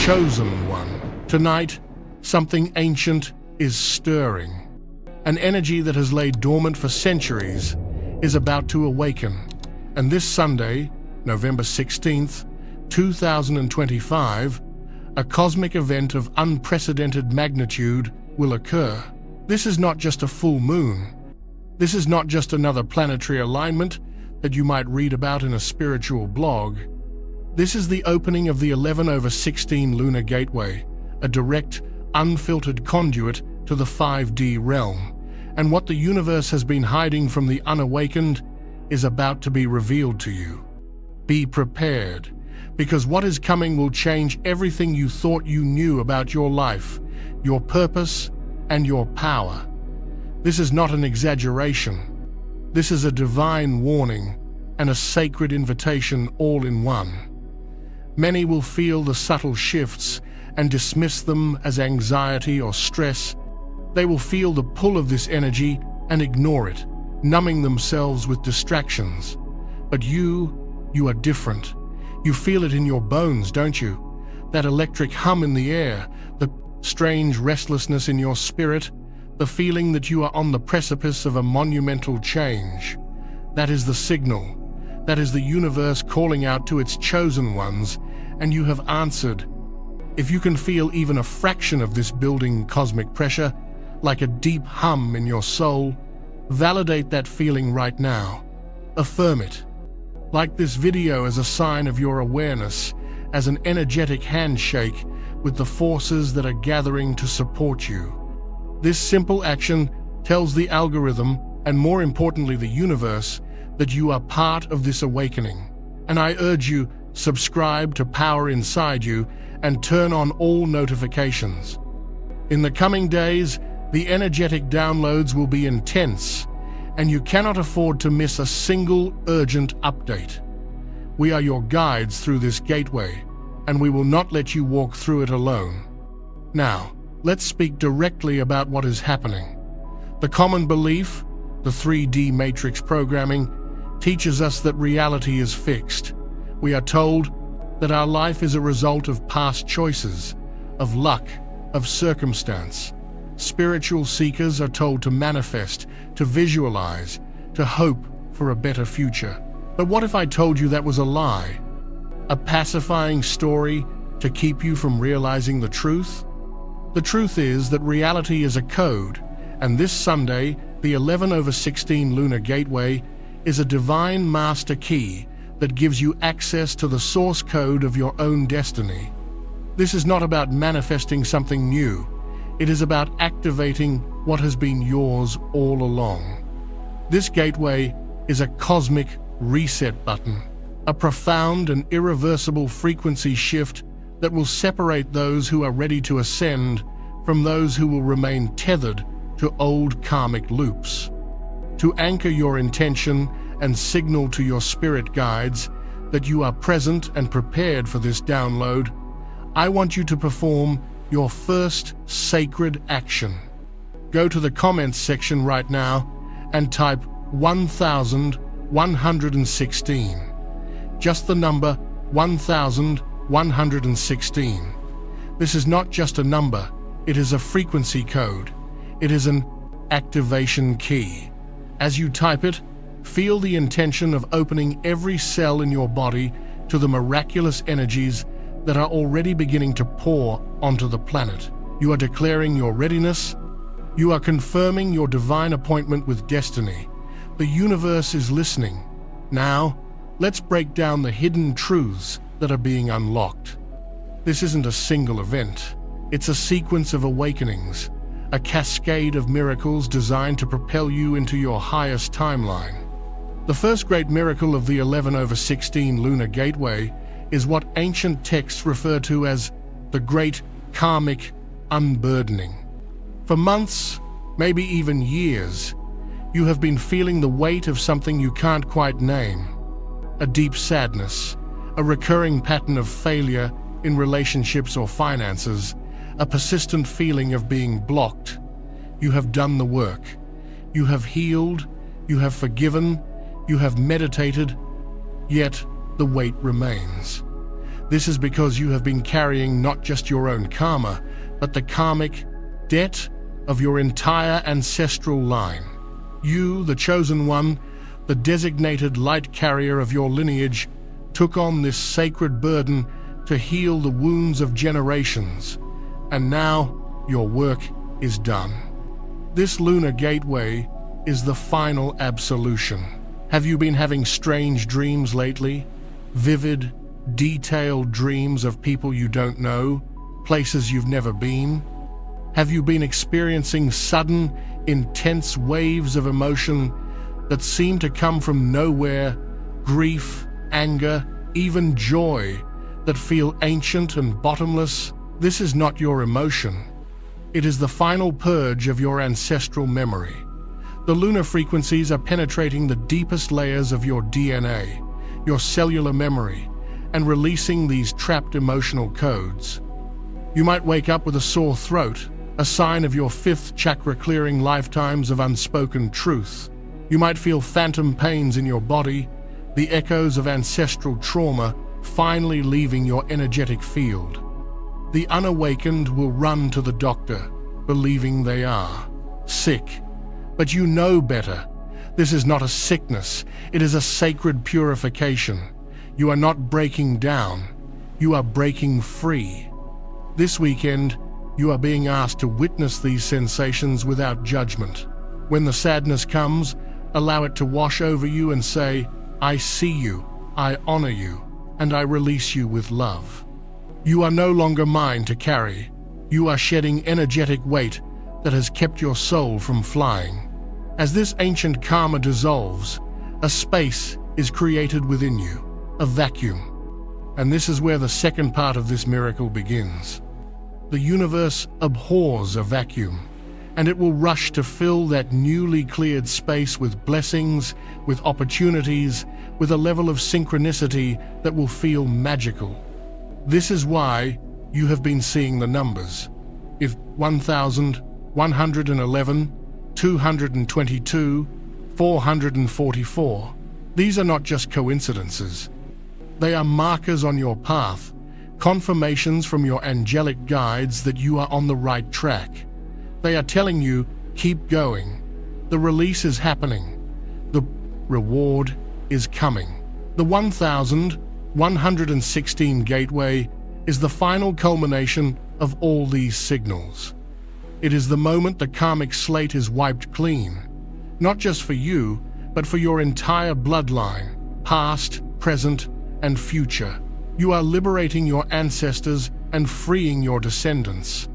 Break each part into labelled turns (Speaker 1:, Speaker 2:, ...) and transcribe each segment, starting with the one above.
Speaker 1: chosen one. Tonight, something ancient is stirring. An energy that has laid dormant for centuries is about to awaken. And this Sunday, November 16th, 2025, a cosmic event of unprecedented magnitude will occur. This is not just a full moon. This is not just another planetary alignment that you might read about in a spiritual blog. This is the opening of the 11/16 Lunar Gateway, a direct, unfiltered conduit to the 5D realm. And what the universe has been hiding from the unawakened is about to be revealed to you. Be prepared, because what is coming will change everything you thought you knew about your life, your purpose, and your power. This is not an exaggeration. This is a divine warning and a sacred invitation all in one. Many will feel the subtle shifts and dismiss them as anxiety or stress. They will feel the pull of this energy and ignore it, numbing themselves with distractions. But you are different. You feel it in your bones, don't you? That electric hum in the air, the strange restlessness in your spirit, the feeling that you are on the precipice of a monumental change. That is the signal. That is the universe calling out to its chosen ones, and you have answered. If you can feel even a fraction of this building cosmic pressure, like a deep hum in your soul, validate that feeling right now. Affirm it. Like this video as a sign of your awareness, as an energetic handshake with the forces that are gathering to support you. This simple action tells the algorithm, and more importantly the universe, that you are part of this awakening. And I urge you, subscribe to Power Inside You and turn on all notifications. In the coming days, the energetic downloads will be intense, and you cannot afford to miss a single urgent update. We are your guides through this gateway, and we will not let you walk through it alone. Now, let's speak directly about what is happening. The common belief, the 3D matrix programming, teaches us that reality is fixed. We are told that our life is a result of past choices, of luck, of circumstance. Spiritual seekers are told to manifest, to visualize, to hope for a better future. But what if I told you that was a lie? A pacifying story to keep you from realizing the truth? The truth is that reality is a code, and this Sunday, the 11/16 Lunar Gateway, is a divine master key that gives you access to the source code of your own destiny. This is not about manifesting something new. It is about activating what has been yours all along. This gateway is a cosmic reset button, a profound and irreversible frequency shift that will separate those who are ready to ascend from those who will remain tethered to old karmic loops. To anchor your intention and signal to your spirit guides that you are present and prepared for this download, I want you to perform your first sacred action. Go to the comments section right now and type 1116. Just the number 1116. This is not just a number, it is a frequency code. It is an activation key. As you type it, feel the intention of opening every cell in your body to the miraculous energies that are already beginning to pour onto the planet. You are declaring your readiness. You are confirming your divine appointment with destiny. The universe is listening. Now, let's break down the hidden truths that are being unlocked. This isn't a single event. It's a sequence of awakenings, a cascade of miracles designed to propel you into your highest timeline. The first great miracle of the 11/16 Lunar Gateway is what ancient texts refer to as the Great Karmic Unburdening. For months, maybe even years, you have been feeling the weight of something you can't quite name. A deep sadness, a recurring pattern of failure in relationships or finances, a persistent feeling of being blocked. You have done the work. You have healed, you have forgiven, you have meditated, yet the weight remains. This is because you have been carrying not just your own karma, but the karmic debt of your entire ancestral line. You, the chosen one, the designated light carrier of your lineage, took on this sacred burden to heal the wounds of generations, and now your work is done. This Lunar Gateway is the final absolution. Have you been having strange dreams lately? Vivid, detailed dreams of people you don't know, places you've never been? Have you been experiencing sudden, intense waves of emotion that seem to come from nowhere, grief, anger, even joy, that feel ancient and bottomless? This is not your emotion. It is the final purge of your ancestral memory. The lunar frequencies are penetrating the deepest layers of your DNA, your cellular memory, and releasing these trapped emotional codes. You might wake up with a sore throat, a sign of your fifth chakra clearing lifetimes of unspoken truth. You might feel phantom pains in your body, the echoes of ancestral trauma finally leaving your energetic field. The unawakened will run to the doctor, believing they are sick. But you know better. This is not a sickness, it is a sacred purification. You are not breaking down, you are breaking free. This weekend, you are being asked to witness these sensations without judgment. When the sadness comes, allow it to wash over you and say, "I see you, I honor you, and I release you with love." You are no longer mine to carry. You are shedding energetic weight that has kept your soul from flying. As this ancient karma dissolves, a space is created within you, a vacuum. And this is where the second part of this miracle begins. The universe abhors a vacuum, and it will rush to fill that newly cleared space with blessings, with opportunities, with a level of synchronicity that will feel magical. This is why you have been seeing the numbers. If 1,111, 222, 444, these are not just coincidences. They are markers on your path, confirmations from your angelic guides that you are on the right track. They are telling you, keep going. The release is happening. The reward is coming. The 1116 Gateway is the final culmination of all these signals. It is the moment the karmic slate is wiped clean, not just for you, but for your entire bloodline, past, present, and future. You are liberating your ancestors and freeing your descendants.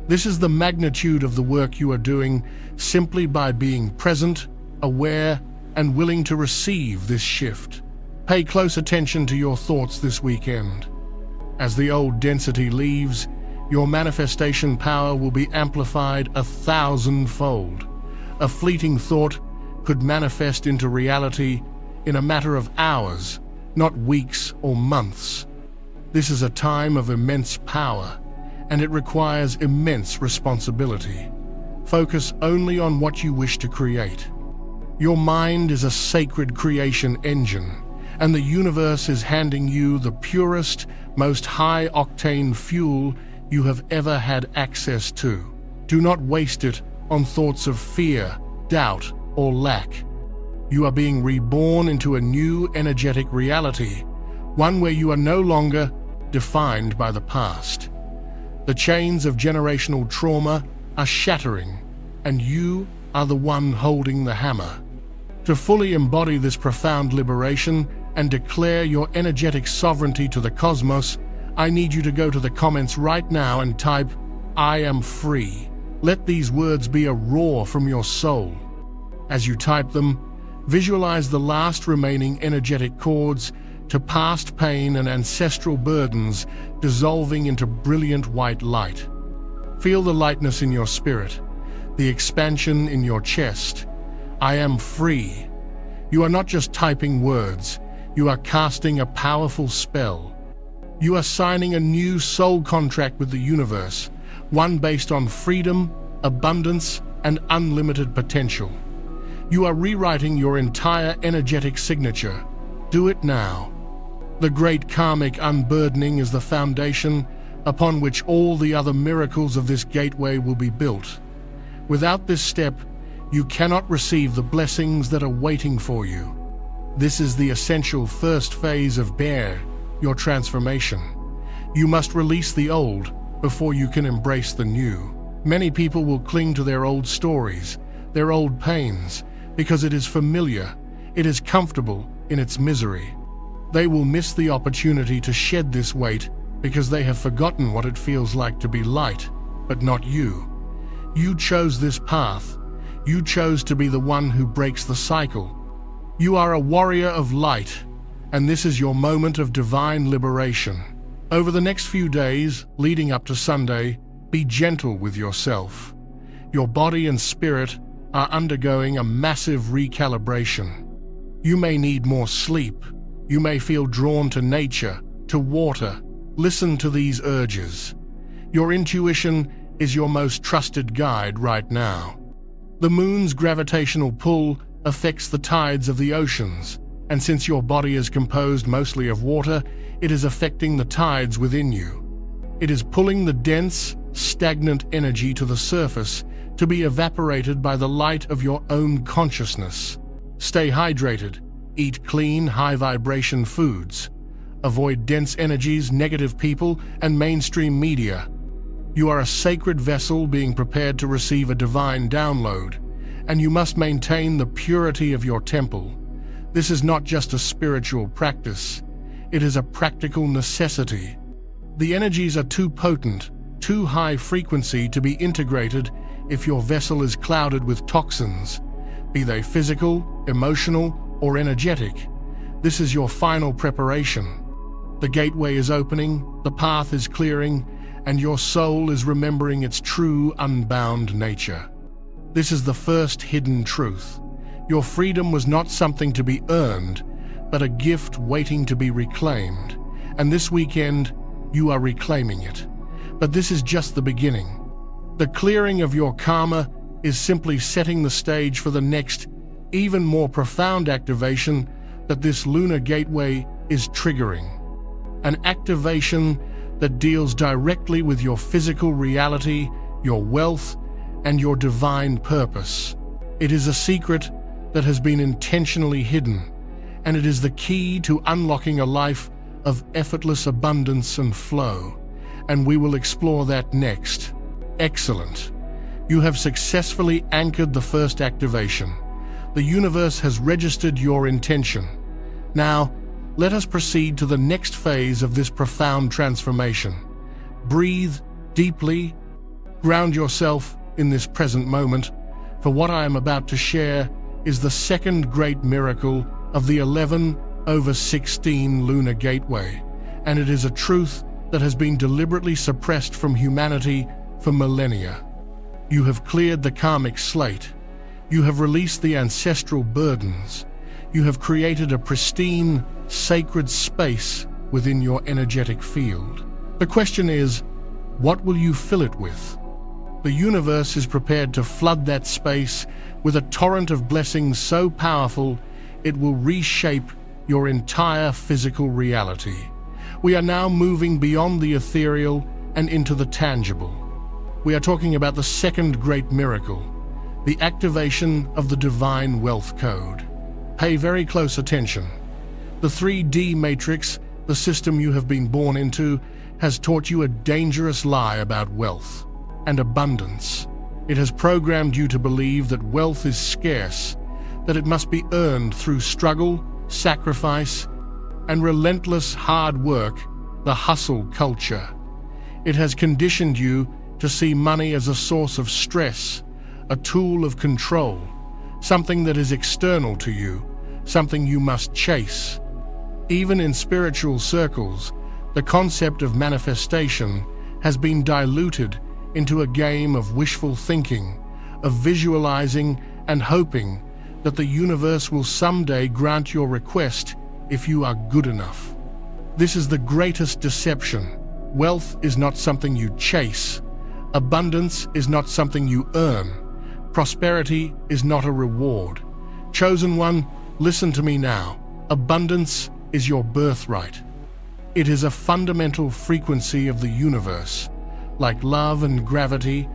Speaker 1: This is the magnitude of the work you are doing simply by being present, aware, and willing to receive this shift. Pay close attention to your thoughts this weekend. As the old density leaves, your manifestation power will be amplified 1,000-fold. A fleeting thought could manifest into reality in a matter of hours, not weeks or months. This is a time of immense power, and it requires immense responsibility. Focus only on what you wish to create. Your mind is a sacred creation engine, and the universe is handing you the purest, most high-octane fuel you have ever had access to. Do not waste it on thoughts of fear, doubt, or lack. You are being reborn into a new energetic reality, one where you are no longer defined by the past. The chains of generational trauma are shattering, and you are the one holding the hammer. To fully embody this profound liberation and declare your energetic sovereignty to the cosmos, I need you to go to the comments right now and type, "I am free." Let these words be a roar from your soul. As you type them, visualize the last remaining energetic cords to past pain and ancestral burdens dissolving into brilliant white light. Feel the lightness in your spirit, the expansion in your chest. I am free. You are not just typing words, you are casting a powerful spell. You are signing a new soul contract with the universe, one based on freedom, abundance, and unlimited potential. You are rewriting your entire energetic signature. Do it now. The great karmic unburdening is the foundation upon which all the other miracles of this gateway will be built. Without this step, you cannot receive the blessings that are waiting for you. This is the essential first phase of Bear, your transformation. You must release the old before you can embrace the new. Many people will cling to their old stories, their old pains, because it is familiar, it is comfortable in its misery. They will miss the opportunity to shed this weight because they have forgotten what it feels like to be light, but not you. You chose this path. You chose to be the one who breaks the cycle. You are a warrior of light, and this is your moment of divine liberation. Over the next few days, leading up to Sunday, be gentle with yourself. Your body and spirit are undergoing a massive recalibration. You may need more sleep. You may feel drawn to nature, to water. Listen to these urges. Your intuition is your most trusted guide right now. The moon's gravitational pull affects the tides of the oceans, and since your body is composed mostly of water, it is affecting the tides within you. It is pulling the dense, stagnant energy to the surface to be evaporated by the light of your own consciousness. Stay hydrated, eat clean, high-vibration foods. Avoid dense energies, negative people, and mainstream media. You are a sacred vessel being prepared to receive a divine download, and you must maintain the purity of your temple. This is not just a spiritual practice, it is a practical necessity. The energies are too potent, too high frequency to be integrated if your vessel is clouded with toxins, be they physical, emotional, or energetic. This is your final preparation. The gateway is opening, the path is clearing, and your soul is remembering its true, unbound nature. This is the first hidden truth. Your freedom was not something to be earned, but a gift waiting to be reclaimed. And this weekend, you are reclaiming it. But this is just the beginning. The clearing of your karma is simply setting the stage for the next, even more profound activation that this lunar gateway is triggering. An activation that deals directly with your physical reality, your wealth, and your divine purpose. It is a secret that has been intentionally hidden, and it is the key to unlocking a life of effortless abundance and flow. And we will explore that next. Excellent. You have successfully anchored the first activation. The universe has registered your intention. Now, let us proceed to the next phase of this profound transformation. Breathe deeply, ground yourself in this present moment, for what I am about to share is the second great miracle of the 11/16 Lunar Gateway, and it is a truth that has been deliberately suppressed from humanity for millennia. You have cleared the karmic slate. You have released the ancestral burdens. You have created a pristine, sacred space within your energetic field. The question is, what will you fill it with? The universe is prepared to flood that space with a torrent of blessings so powerful it will reshape your entire physical reality. We are now moving beyond the ethereal and into the tangible. We are talking about the second great miracle, the activation of the divine wealth code. Pay very close attention. The 3D matrix, the system you have been born into, has taught you a dangerous lie about wealth and abundance. It has programmed you to believe that wealth is scarce, that it must be earned through struggle, sacrifice, and relentless hard work, the hustle culture. It has conditioned you to see money as a source of stress, a tool of control, something that is external to you, something you must chase. Even in spiritual circles, the concept of manifestation has been diluted into a game of wishful thinking, of visualizing and hoping that the universe will someday grant your request if you are good enough. This is the greatest deception. Wealth is not something you chase. Abundance is not something you earn. Prosperity is not a reward. Chosen one, listen to me now. Abundance is your birthright. It is a fundamental frequency of the universe. Like love and gravity,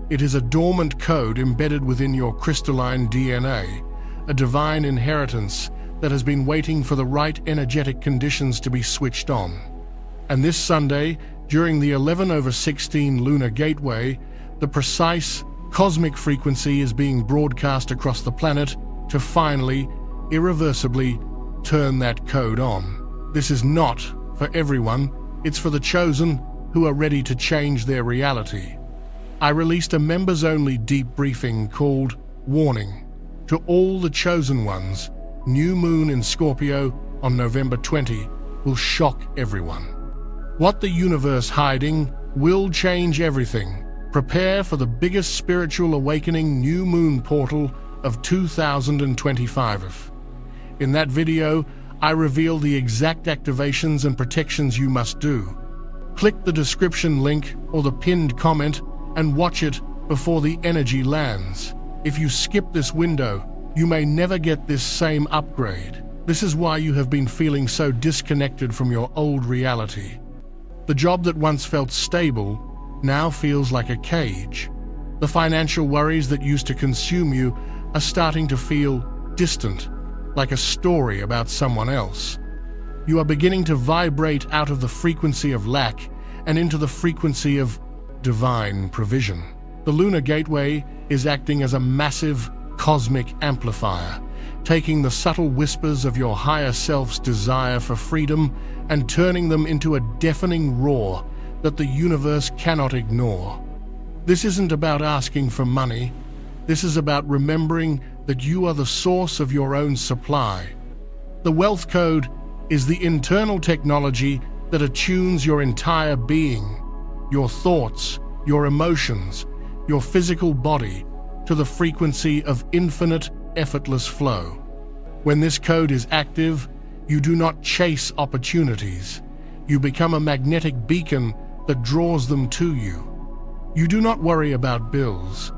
Speaker 1: it is a dormant code embedded within your crystalline DNA, a divine inheritance that has been waiting for the right energetic conditions to be switched on. And this Sunday, during the 11/16 Lunar Gateway, the precise cosmic frequency is being broadcast across the planet to finally, irreversibly, turn that code on. This is not for everyone, it's for the chosen who are ready to change their reality. I released a members-only deep briefing called Warning. To all the chosen ones, new moon in Scorpio on November 20 will shock everyone. What the universe hiding will change everything. Prepare for the biggest spiritual awakening new moon portal of 2025. In that video, I reveal the exact activations and protections you must do. Click the description link or the pinned comment and watch it before the energy lands. If you skip this window, you may never get this same upgrade. This is why you have been feeling so disconnected from your old reality. The job that once felt stable now feels like a cage. The financial worries that used to consume you are starting to feel distant, like a story about someone else. You are beginning to vibrate out of the frequency of lack and into the frequency of divine provision. The Lunar Gateway is acting as a massive cosmic amplifier, taking the subtle whispers of your higher self's desire for freedom and turning them into a deafening roar that the universe cannot ignore. This isn't about asking for money. This is about remembering that you are the source of your own supply. The wealth code is the internal technology that attunes your entire being, your thoughts, your emotions, your physical body, to the frequency of infinite, effortless flow. When this code is active, you do not chase opportunities. You become a magnetic beacon that draws them to you. You do not worry about bills.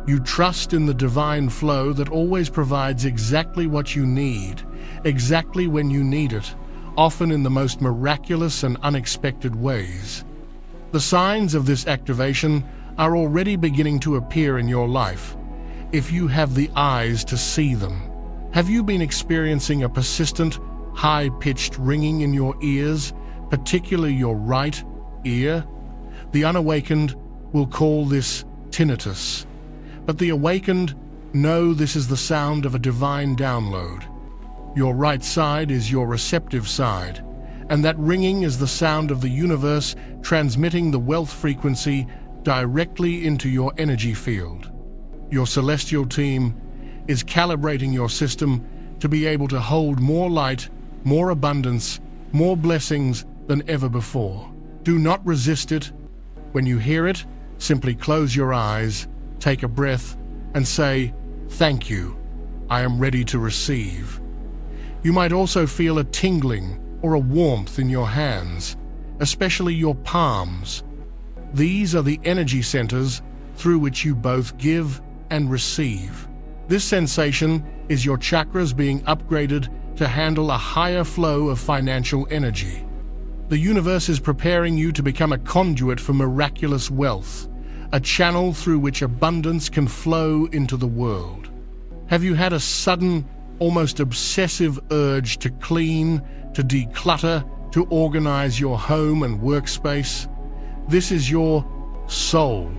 Speaker 1: You trust in the divine flow that always provides exactly what you need, exactly when you need it, often in the most miraculous and unexpected ways. The signs of this activation are already beginning to appear in your life, if you have the eyes to see them. Have you been experiencing a persistent, high-pitched ringing in your ears, particularly your right ear? The unawakened will call this tinnitus, but the awakened know this is the sound of a divine download. Your right side is your receptive side, and that ringing is the sound of the universe transmitting the wealth frequency directly into your energy field. Your celestial team is calibrating your system to be able to hold more light, more abundance, more blessings than ever before. Do not resist it. When you hear it, simply close your eyes, take a breath, and say, "Thank you. I am ready to receive." You might also feel a tingling or a warmth in your hands, especially your palms. These are the energy centers through which you both give and receive. This sensation is your chakras being upgraded to handle a higher flow of financial energy. The universe is preparing you to become a conduit for miraculous wealth, a channel through which abundance can flow into the world. Have you had a sudden, almost obsessive urge to clean, to declutter, to organize your home and workspace? This is your soul,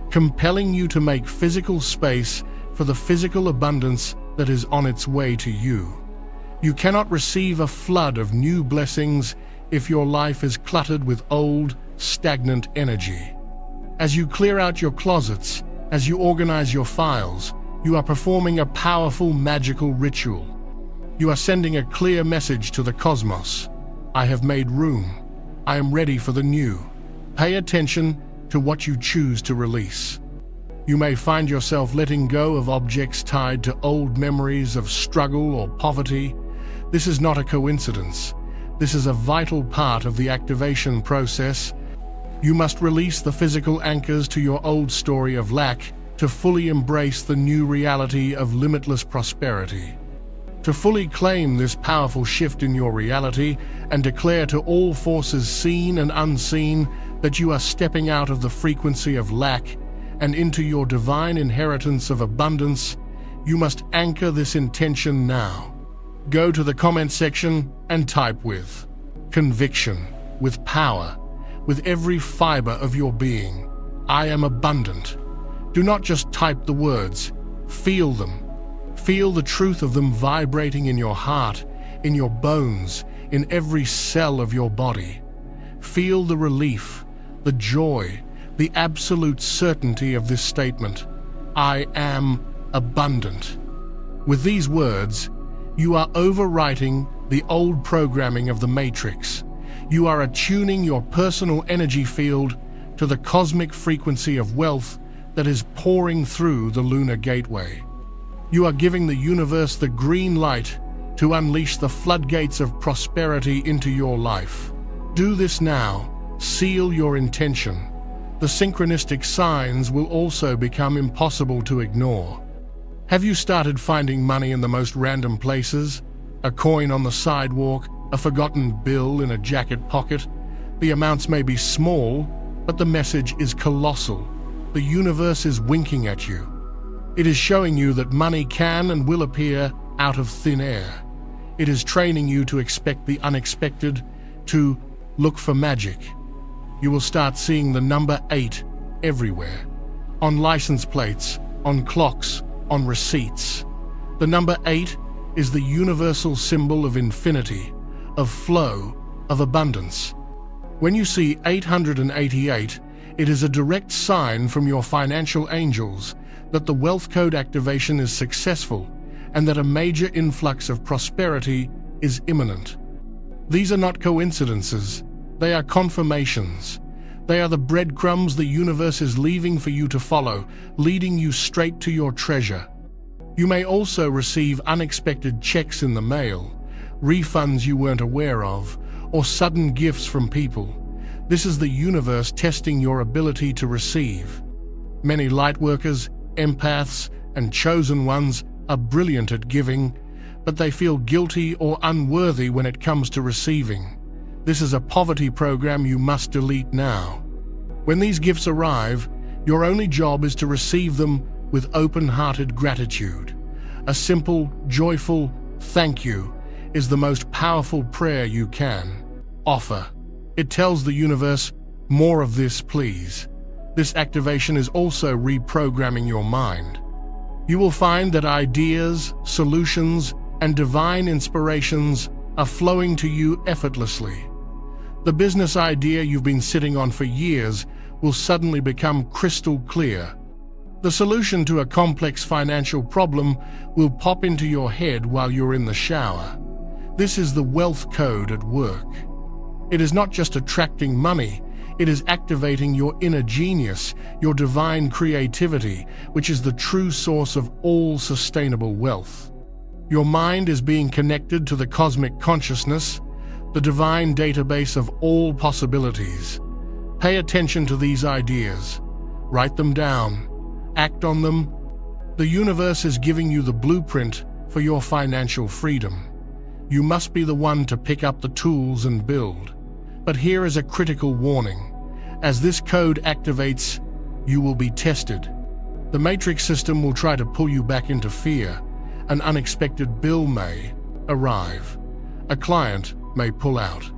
Speaker 1: compelling you to make physical space for the physical abundance that is on its way to you. You cannot receive a flood of new blessings if your life is cluttered with old, stagnant energy. As you clear out your closets, as you organize your files, you are performing a powerful magical ritual. You are sending a clear message to the cosmos. I have made room. I am ready for the new. Pay attention to what you choose to release. You may find yourself letting go of objects tied to old memories of struggle or poverty. This is not a coincidence. This is a vital part of the activation process. You must release the physical anchors to your old story of lack to fully embrace the new reality of limitless prosperity. To fully claim this powerful shift in your reality and declare to all forces seen and unseen that you are stepping out of the frequency of lack and into your divine inheritance of abundance, you must anchor this intention now. Go to the comment section and type with conviction, with power, with every fiber of your being, "I am abundant." Do not just type the words, feel them. Feel the truth of them vibrating in your heart, in your bones, in every cell of your body. Feel the relief, the joy, the absolute certainty of this statement, "I am abundant." With these words, you are overwriting the old programming of the Matrix. You are attuning your personal energy field to the cosmic frequency of wealth that is pouring through the Lunar Gateway. You are giving the universe the green light to unleash the floodgates of prosperity into your life. Do this now. Seal your intention. The synchronistic signs will also become impossible to ignore. Have you started finding money in the most random places? A coin on the sidewalk, a forgotten bill in a jacket pocket? The amounts may be small, but the message is colossal. The universe is winking at you. It is showing you that money can and will appear out of thin air. It is training you to expect the unexpected, to look for magic. You will start seeing the number 8 everywhere. On license plates, on clocks, on receipts. The number 8 is the universal symbol of infinity, of flow, of abundance. When you see 888, it is a direct sign from your financial angels that the wealth code activation is successful and that a major influx of prosperity is imminent. These are not coincidences, they are confirmations. They are the breadcrumbs the universe is leaving for you to follow, leading you straight to your treasure. You may also receive unexpected checks in the mail, refunds you weren't aware of, or sudden gifts from people. This is the universe testing your ability to receive. Many lightworkers, empaths, and chosen ones are brilliant at giving, but they feel guilty or unworthy when it comes to receiving. This is a poverty program you must delete now. When these gifts arrive, your only job is to receive them with open-hearted gratitude. A simple, joyful thank you is the most powerful prayer you can offer. It tells the universe, "More of this, please." This activation is also reprogramming your mind. You will find that ideas, solutions, and divine inspirations are flowing to you effortlessly. The business idea you've been sitting on for years will suddenly become crystal clear. The solution to a complex financial problem will pop into your head while you're in the shower. This is the wealth code at work. It is not just attracting money, it is activating your inner genius, your divine creativity, which is the true source of all sustainable wealth. Your mind is being connected to the cosmic consciousness, the divine database of all possibilities. Pay attention to these ideas. Write them down. Act on them. The universe is giving you the blueprint for your financial freedom. You must be the one to pick up the tools and build. But here is a critical warning. As this code activates, you will be tested. The matrix system will try to pull you back into fear. An unexpected bill may arrive. A client may pull out.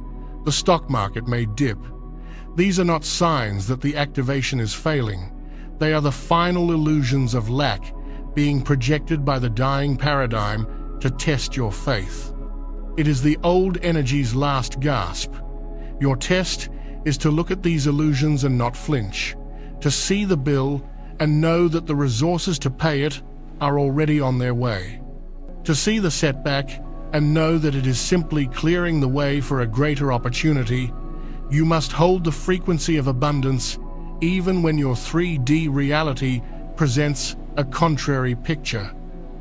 Speaker 1: The stock market may dip. These are not signs that the activation is failing. They are the final illusions of lack being projected by the dying paradigm to test your faith. It is the old energy's last gasp. Your test is to look at these illusions and not flinch, to see the bill and know that the resources to pay it are already on their way, to see the setback and know that it is simply clearing the way for a greater opportunity. You must hold the frequency of abundance even when your 3D reality presents a contrary picture.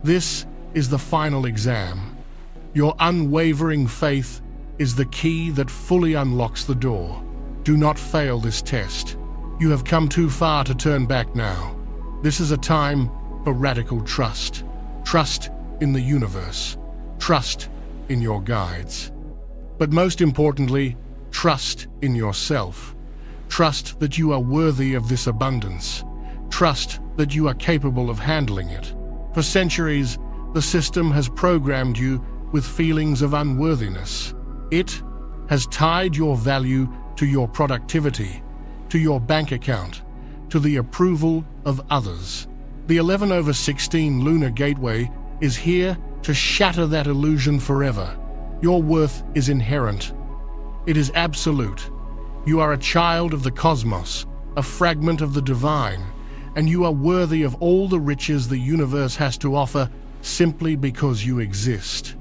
Speaker 1: This is the final exam. Your unwavering faith is the key that fully unlocks the door. Do not fail this test. You have come too far to turn back now. This is a time for radical trust. Trust in the universe. trust in your guides. But most importantly, trust in yourself. Trust that you are worthy of this abundance. Trust that you are capable of handling it. For centuries, the system has programmed you with feelings of unworthiness. It has tied your value to your productivity, to your bank account, to the approval of others. The 11/16 Lunar Gateway is here to shatter that illusion forever. Your worth is inherent. It is absolute. You are a child of the cosmos, a fragment of the divine, and you are worthy of all the riches the universe has to offer simply because you exist.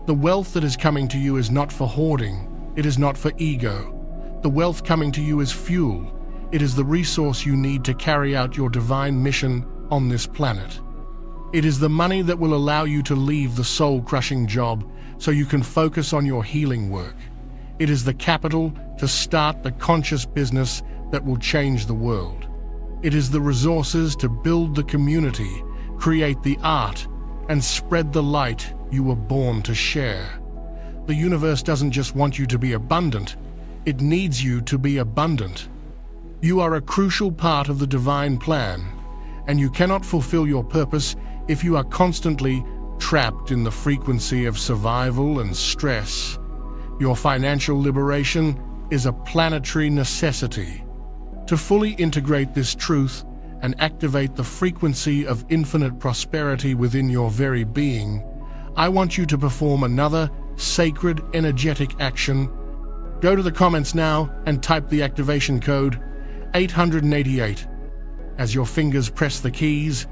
Speaker 1: The wealth that is coming to you is not for hoarding. It is not for ego. The wealth coming to you is fuel. It is the resource you need to carry out your divine mission on this planet. It is the money that will allow you to leave the soul-crushing job so you can focus on your healing work. It is the capital to start the conscious business that will change the world. It is the resources to build the community, create the art, and spread the light you were born to share. The universe doesn't just want you to be abundant, it needs you to be abundant. You are a crucial part of the divine plan, and you cannot fulfill your purpose if you are constantly trapped in the frequency of survival and stress. Your financial liberation is a planetary necessity. To fully integrate this truth and activate the frequency of infinite prosperity within your very being, I want you to perform another sacred energetic action. Go to the comments now and type the activation code 888. As your fingers press the keys,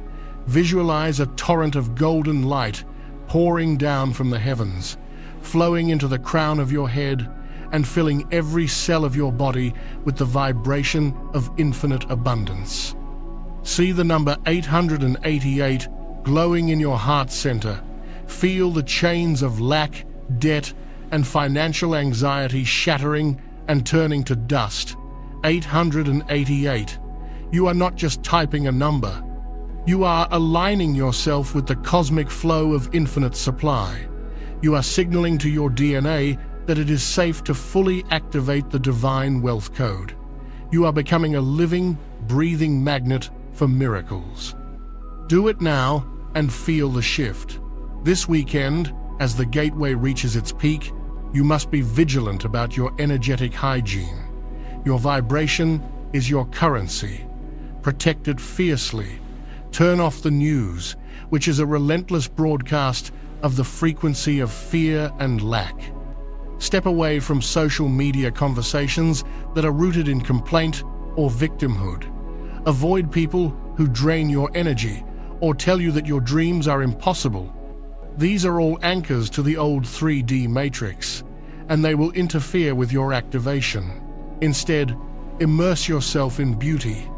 Speaker 1: visualize a torrent of golden light pouring down from the heavens, flowing into the crown of your head and filling every cell of your body with the vibration of infinite abundance. See the number 888 glowing in your heart center. Feel the chains of lack, debt, and financial anxiety shattering and turning to dust. 888. You are not just typing a number. You are aligning yourself with the cosmic flow of infinite supply. You are signaling to your DNA that it is safe to fully activate the divine wealth code. You are becoming a living, breathing magnet for miracles. Do it now and feel the shift. This weekend, as the gateway reaches its peak, you must be vigilant about your energetic hygiene. Your vibration is your currency. Protect it fiercely. Turn off the news, which is a relentless broadcast of the frequency of fear and lack. Step away from social media conversations that are rooted in complaint or victimhood. Avoid people who drain your energy or tell you that your dreams are impossible. These are all anchors to the old 3D matrix, and they will interfere with your activation. Instead, immerse yourself in beauty.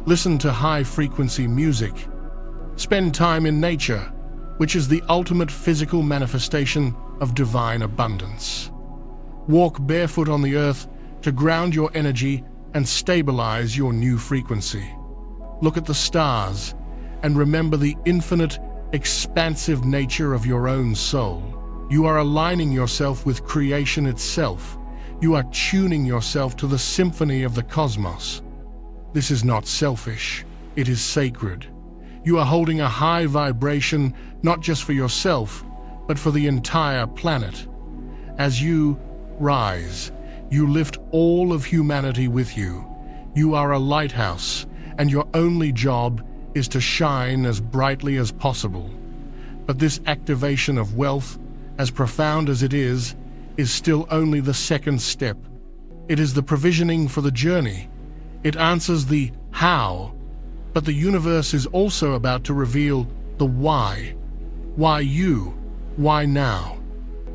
Speaker 1: Listen to high-frequency music. Spend time in nature, which is the ultimate physical manifestation of divine abundance. Walk barefoot on the earth to ground your energy and stabilize your new frequency. Look at the stars and remember the infinite, expansive nature of your own soul. You are aligning yourself with creation itself. You are tuning yourself to the symphony of the cosmos. This is not selfish, it is sacred. You are holding a high vibration not just for yourself, but for the entire planet. As you rise, you lift all of humanity with you. You are a lighthouse, and your only job is to shine as brightly as possible. But this activation of wealth, as profound as it is still only the second step. It is the provisioning for the journey. It answers the how, but the universe is also about to reveal the why. Why you? Why now?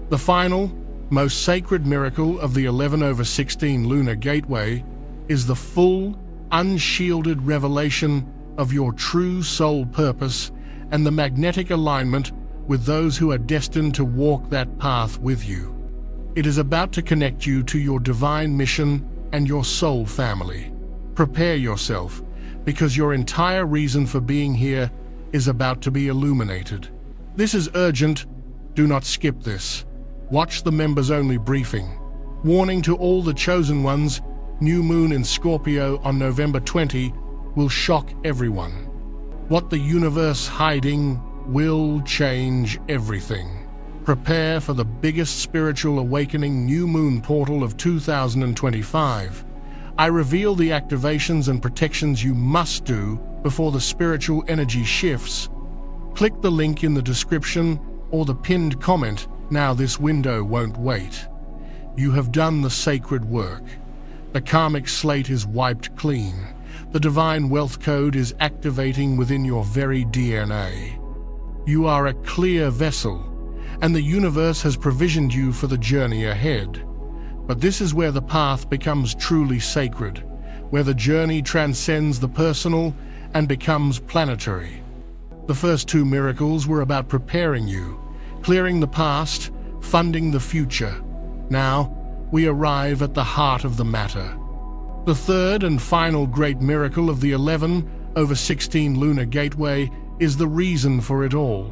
Speaker 1: The final, most sacred miracle of the 11/16 Lunar Gateway is the full, unshielded revelation of your true soul purpose and the magnetic alignment with those who are destined to walk that path with you. It is about to connect you to your divine mission and your soul family. Prepare yourself, because your entire reason for being here is about to be illuminated. This is urgent. Do not skip this. Watch the members-only briefing. Warning to all the chosen ones, new moon in Scorpio on November 20 will shock everyone. What the universe hiding will change everything. Prepare for the biggest spiritual awakening new moon portal of 2025. I reveal the activations and protections you must do before the spiritual energy shifts. Click the link in the description or the pinned comment. Now this window won't wait. You have done the sacred work. The karmic slate is wiped clean. The divine wealth code is activating within your very DNA. You are a clear vessel, and the universe has provisioned you for the journey ahead. But this is where the path becomes truly sacred, where the journey transcends the personal and becomes planetary. The first two miracles were about preparing you, clearing the past, funding the future. Now, we arrive at the heart of the matter. The third and final great miracle of the 11/16 Lunar Gateway is the reason for it all.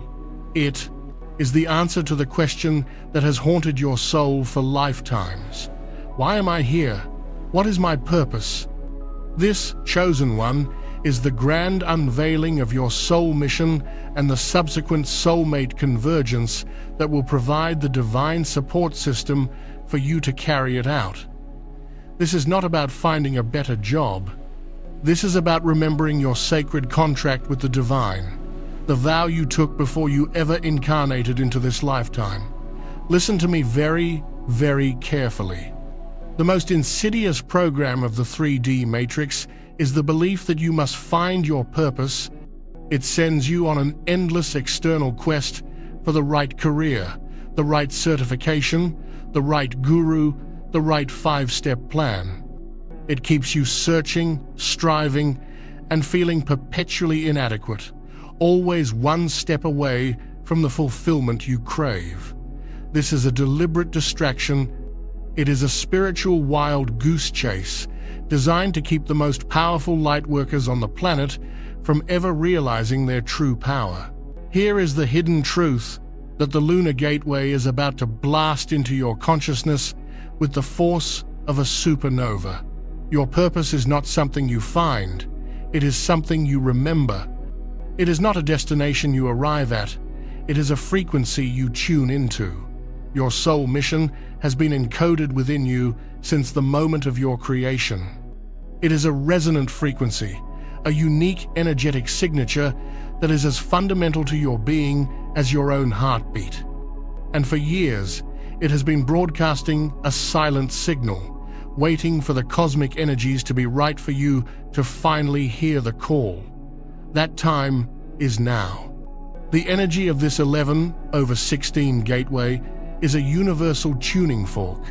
Speaker 1: It is the answer to the question that has haunted your soul for lifetimes. Why am I here? What is my purpose? This, chosen one, is the grand unveiling of your soul mission and the subsequent soulmate convergence that will provide the divine support system for you to carry it out. This is not about finding a better job. This is about remembering your sacred contract with the divine, the vow you took before you ever incarnated into this lifetime. Listen to me very, very carefully. The most insidious program of the 3D matrix is the belief that you must find your purpose. It sends you on an endless external quest for the right career, the right certification, the right guru, the right 5-step plan. It keeps you searching, striving, and feeling perpetually inadequate, always one step away from the fulfillment you crave. This is a deliberate distraction. It is a spiritual wild goose chase designed to keep the most powerful lightworkers on the planet from ever realizing their true power. Here is the hidden truth that the Lunar Gateway is about to blast into your consciousness with the force of a supernova. Your purpose is not something you find, it is something you remember. It is not a destination you arrive at, it is a frequency you tune into. Your soul mission has been encoded within you since the moment of your creation. It is a resonant frequency, a unique energetic signature that is as fundamental to your being as your own heartbeat. And for years, it has been broadcasting a silent signal, waiting for the cosmic energies to be right for you to finally hear the call. That time is now. The energy of this 11/16 gateway is a universal tuning fork.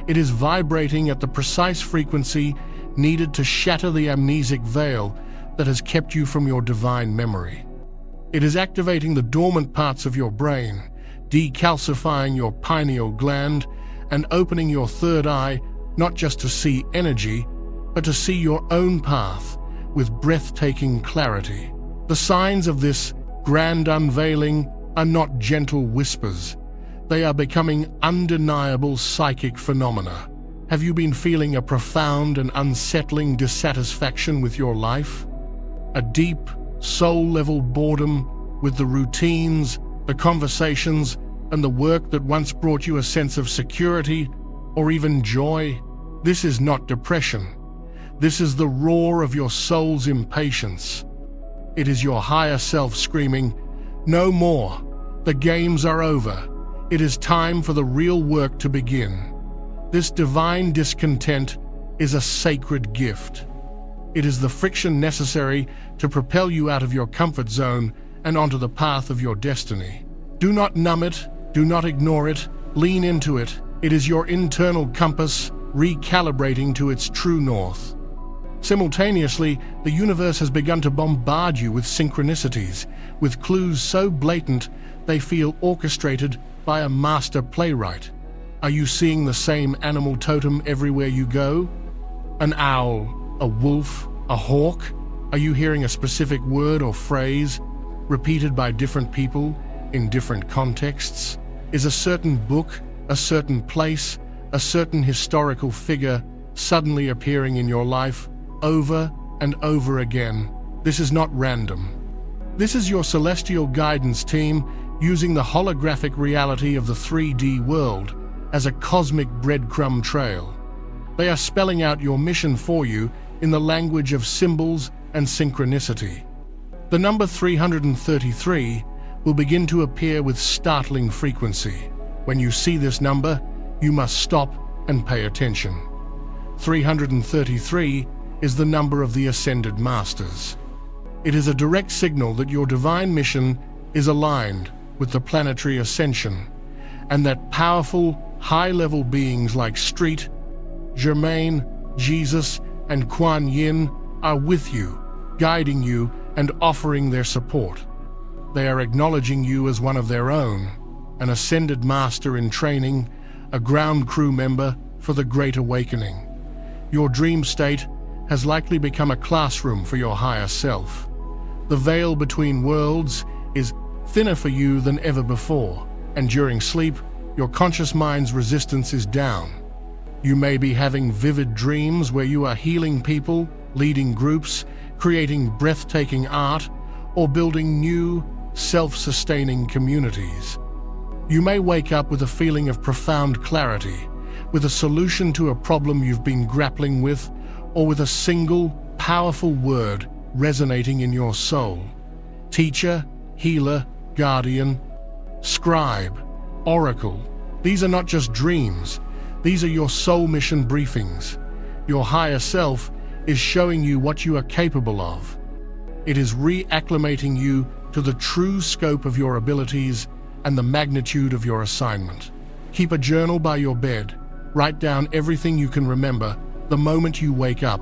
Speaker 1: It is vibrating at the precise frequency needed to shatter the amnesic veil that has kept you from your divine memory. It is activating the dormant parts of your brain, decalcifying your pineal gland, and opening your third eye not just to see energy, but to see your own path with breathtaking clarity. The signs of this grand unveiling are not gentle whispers. They are becoming undeniable psychic phenomena. Have you been feeling a profound and unsettling dissatisfaction with your life? A deep, soul-level boredom with the routines, the conversations, and the work that once brought you a sense of security or even joy? This is not depression. This is the roar of your soul's impatience. It is your higher self screaming, "No more. The games are over. It is time for the real work to begin." This divine discontent is a sacred gift. It is the friction necessary to propel you out of your comfort zone and onto the path of your destiny. Do not numb it. Do not ignore it. Lean into it. It is your internal compass recalibrating to its true north. Simultaneously, the universe has begun to bombard you with synchronicities, with clues so blatant they feel orchestrated by a master playwright. Are you seeing the same animal totem everywhere you go? An owl, a wolf, a hawk? Are you hearing a specific word or phrase repeated by different people in different contexts? is a certain book, a certain place, a certain historical figure suddenly appearing in your life over and over again. This is not random. This is your celestial guidance team using the holographic reality of the 3D world as a cosmic breadcrumb trail. They are spelling out your mission for you in the language of symbols and synchronicity. The number 333 will begin to appear with startling frequency. When you see this number, you must stop and pay attention. 333 is the number of the Ascended Masters. It is a direct signal that your divine mission is aligned with the planetary ascension, and that powerful, high-level beings like Street, Germain, Jesus, and Kuan Yin are with you, guiding you and offering their support. They are acknowledging you as one of their own, an Ascended Master in training, a ground crew member for the Great Awakening. Your dream state has likely become a classroom for your higher self. The veil between worlds is thinner for you than ever before, and during sleep, your conscious mind's resistance is down. You may be having vivid dreams where you are healing people, leading groups, creating breathtaking art, or building new, self-sustaining communities. You may wake up with a feeling of profound clarity, with a solution to a problem you've been grappling with, or with a single, powerful word resonating in your soul. Teacher, healer, guardian, scribe, oracle. These are not just dreams. These are your soul mission briefings. Your higher self is showing you what you are capable of. It is reacclimating you to the true scope of your abilities and the magnitude of your assignment. Keep a journal by your bed. Write down everything you can remember the moment you wake up.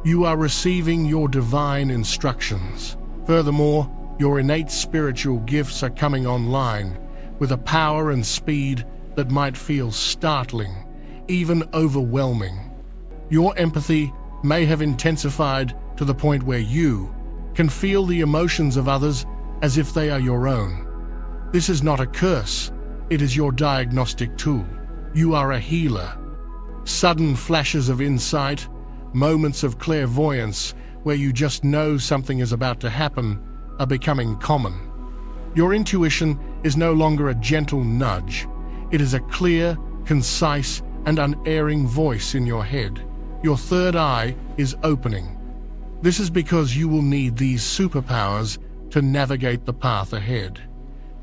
Speaker 1: You are receiving your divine instructions. Furthermore, your innate spiritual gifts are coming online with a power and speed that might feel startling, even overwhelming. Your empathy may have intensified to the point where you can feel the emotions of others as if they are your own. This is not a curse, it is your diagnostic tool. You are a healer. Sudden flashes of insight, moments of clairvoyance where you just know something is about to happen, are becoming common. Your intuition is no longer a gentle nudge. It is a clear, concise, and unerring voice in your head. Your third eye is opening. This is because you will need these superpowers to navigate the path ahead.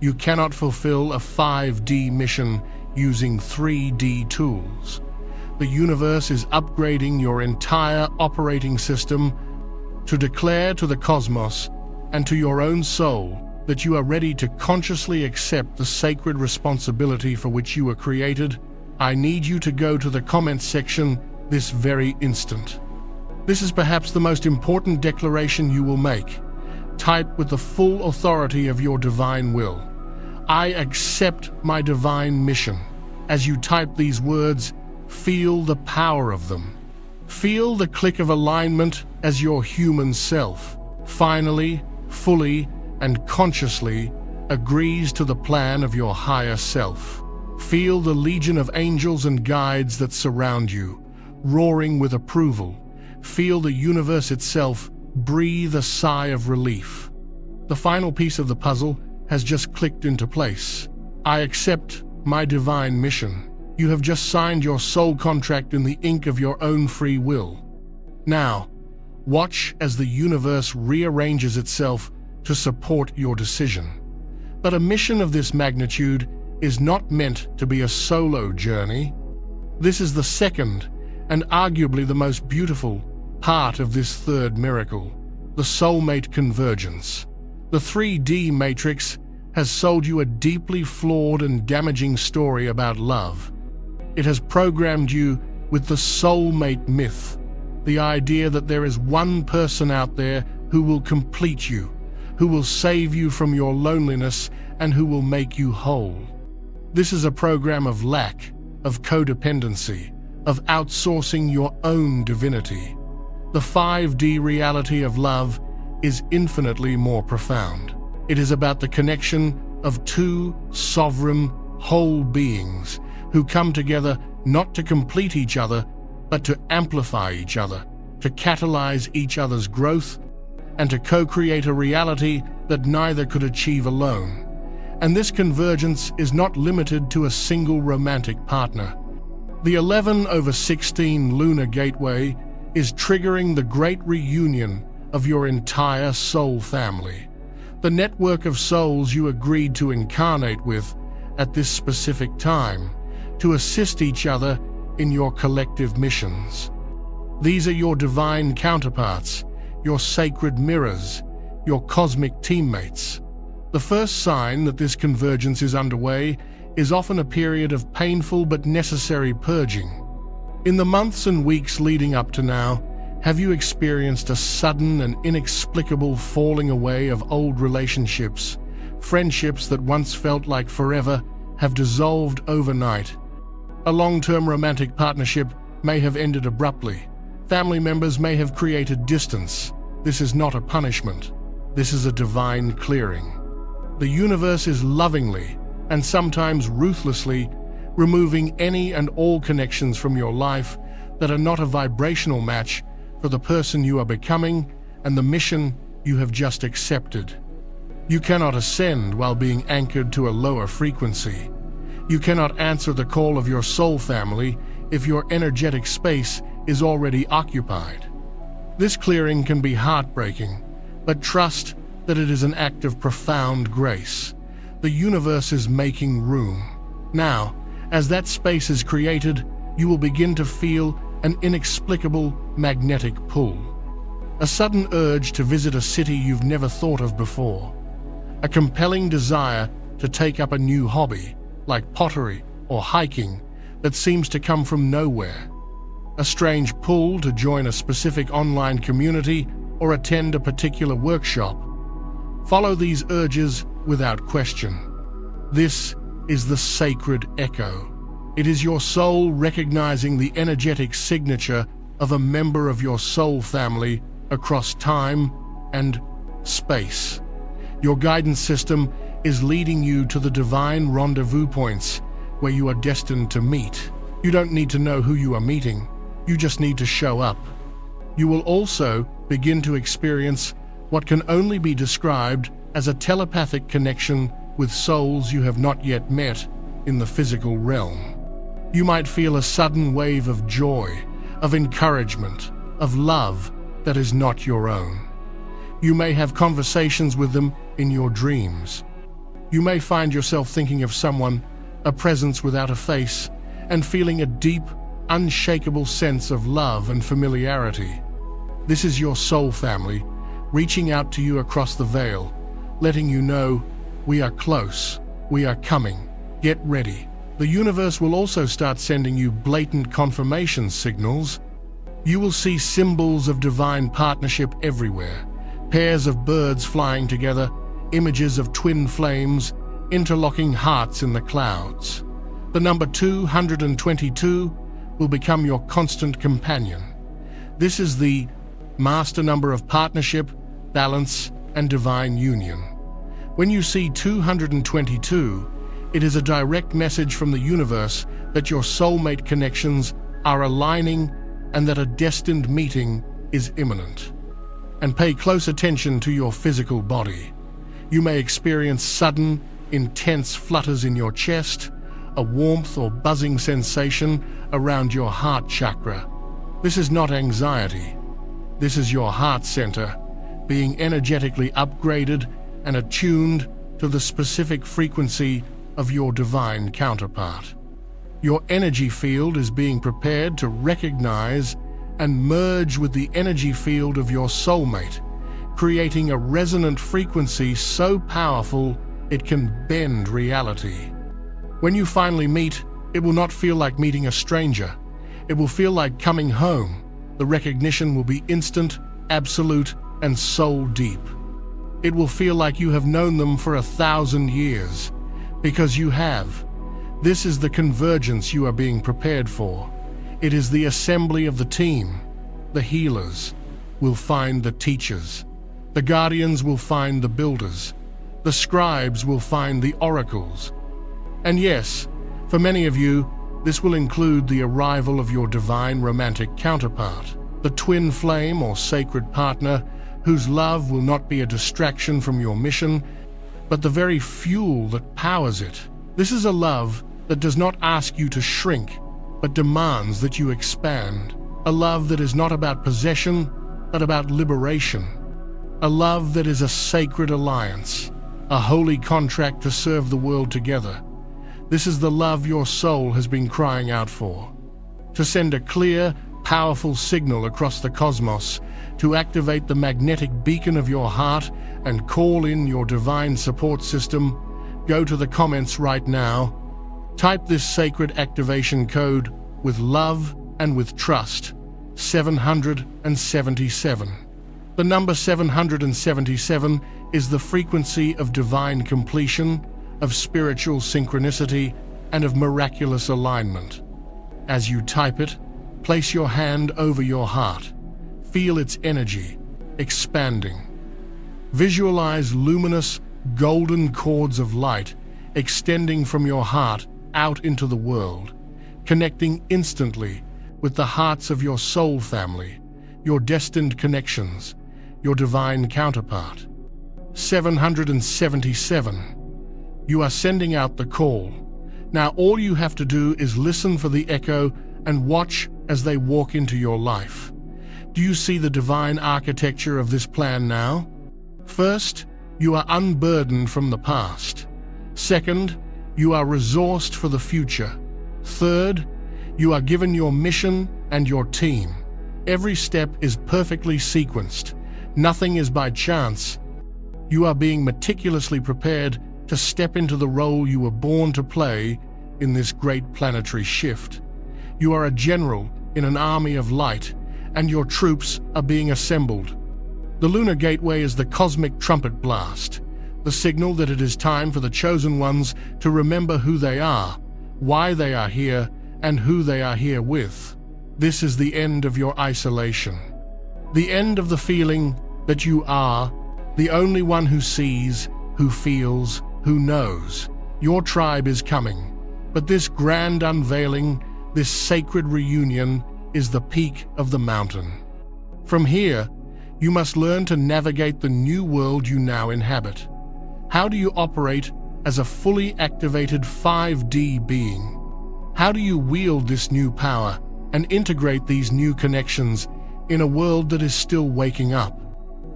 Speaker 1: You cannot fulfill a 5D mission using 3D tools. The universe is upgrading your entire operating system to declare to the cosmos and to your own soul that you are ready to consciously accept the sacred responsibility for which you were created. I need you to go to the comments section this very instant. This is perhaps the most important declaration you will make. Type with the full authority of your divine will. I accept my divine mission. As you type these words, feel the power of them. Feel the click of alignment as your human self finally, fully, and consciously agrees to the plan of your higher self. Feel the legion of angels and guides that surround you, roaring with approval. Feel the universe itself breathe a sigh of relief. The final piece of the puzzle has just clicked into place. I accept my divine mission. You have just signed your soul contract in the ink of your own free will. Now, watch as the universe rearranges itself to support your decision. But a mission of this magnitude is not meant to be a solo journey. This is the second, and arguably the most beautiful, part of this third miracle, the soulmate convergence. The 3D Matrix has sold you a deeply flawed and damaging story about love. It has programmed you with the soulmate myth, the idea that there is one person out there who will complete you, who will save you from your loneliness, and who will make you whole. This is a program of lack, of codependency, of outsourcing your own divinity. The 5D reality of love is infinitely more profound. It is about the connection of two sovereign, whole beings who come together not to complete each other, but to amplify each other, to catalyze each other's growth, and to co-create a reality that neither could achieve alone. And this convergence is not limited to a single romantic partner. The 11/16 Lunar Gateway is triggering the great reunion of your entire soul family, the network of souls you agreed to incarnate with at this specific time, to assist each other in your collective missions. These are your divine counterparts, your sacred mirrors, your cosmic teammates. The first sign that this convergence is underway is often a period of painful but necessary purging. In the months and weeks leading up to now, have you experienced a sudden and inexplicable falling away of old relationships? Friendships that once felt like forever have dissolved overnight. A long-term romantic partnership may have ended abruptly. Family members may have created distance. This is not a punishment. This is a divine clearing. The universe is lovingly, and sometimes ruthlessly, removing any and all connections from your life that are not a vibrational match for the person you are becoming and the mission you have just accepted. You cannot ascend while being anchored to a lower frequency. You cannot answer the call of your soul family if your energetic space is already occupied. This clearing can be heartbreaking, but trust that it is an act of profound grace. The universe is making room. Now, as that space is created, you will begin to feel an inexplicable magnetic pull. A sudden urge to visit a city you've never thought of before. A compelling desire to take up a new hobby, like pottery or hiking, that seems to come from nowhere. A strange pull to join a specific online community or attend a particular workshop. Follow these urges without question. This is the sacred echo. It is your soul recognizing the energetic signature of a member of your soul family across time and space. Your guidance system is leading you to the divine rendezvous points where you are destined to meet. You don't need to know who you are meeting. You just need to show up. You will also begin to experience what can only be described as a telepathic connection with souls you have not yet met in the physical realm. You might feel a sudden wave of joy, of encouragement, of love that is not your own. You may have conversations with them in your dreams. You may find yourself thinking of someone, a presence without a face, and feeling a deep, unshakable sense of love and familiarity. This is your soul family, reaching out to you across the veil, letting you know, we are close, we are coming, get ready. The universe will also start sending you blatant confirmation signals. You will see symbols of divine partnership everywhere, pairs of birds flying together, images of twin flames, interlocking hearts in the clouds. The number 222 will become your constant companion. This is the master number of partnership, balance, and divine union. When you see 222, it is a direct message from the universe that your soulmate connections are aligning and that a destined meeting is imminent. And pay close attention to your physical body. You may experience sudden, intense flutters in your chest, a warmth or buzzing sensation around your heart chakra. This is not anxiety. This is your heart center being energetically upgraded and attuned to the specific frequency of your divine counterpart. Your energy field is being prepared to recognize and merge with the energy field of your soulmate, creating a resonant frequency so powerful it can bend reality. When you finally meet, it will not feel like meeting a stranger. It will feel like coming home. The recognition will be instant, absolute, and soul deep. It will feel like you have known them for 1,000 years, because you have. This is the convergence you are being prepared for. It is the assembly of the team. The healers will find the teachers. The guardians will find the builders. The scribes will find the oracles. And yes, for many of you, this will include the arrival of your divine romantic counterpart, the twin flame or sacred partner whose love will not be a distraction from your mission, but the very fuel that powers it. This is a love that does not ask you to shrink, but demands that you expand. A love that is not about possession, but about liberation. A love that is a sacred alliance, a holy contract to serve the world together. This is the love your soul has been crying out for. To send a clear, powerful signal across the cosmos, to activate the magnetic beacon of your heart and call in your divine support system, go to the comments right now. Type this sacred activation code with love and with trust, 777. The number 777 is the frequency of divine completion, of spiritual synchronicity, and of miraculous alignment. As you type it, place your hand over your heart. Feel its energy expanding. Visualize luminous, golden cords of light extending from your heart out into the world, connecting instantly with the hearts of your soul family, your destined connections, your divine counterpart. 777. You are sending out the call. Now all you have to do is listen for the echo and watch as they walk into your life. Do you see the divine architecture of this plan now? First, you are unburdened from the past. Second, you are resourced for the future. Third, you are given your mission and your team. Every step is perfectly sequenced. Nothing is by chance. You are being meticulously prepared to step into the role you were born to play in this great planetary shift. You are a general in an army of light, and your troops are being assembled. The Lunar Gateway is the cosmic trumpet blast, the signal that it is time for the chosen ones to remember who they are, why they are here, and who they are here with. This is the end of your isolation. The end of the feeling that you are the only one who sees, who feels, who knows. Your tribe is coming. But this grand unveiling, this sacred reunion, is the peak of the mountain. From here, you must learn to navigate the new world you now inhabit. How do you operate as a fully activated 5D being? How do you wield this new power and integrate these new connections in a world that is still waking up?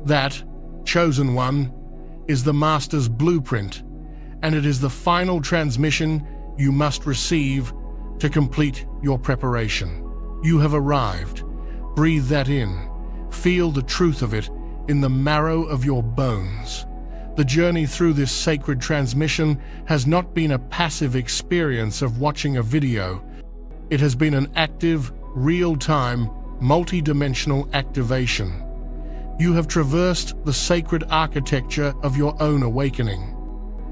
Speaker 1: That, chosen one, is the Master's blueprint, and it is the final transmission you must receive to complete your preparation. You have arrived. Breathe that in. Feel the truth of it in the marrow of your bones. The journey through this sacred transmission has not been a passive experience of watching a video. It has been an active, real-time, multi-dimensional activation. You have traversed the sacred architecture of your own awakening.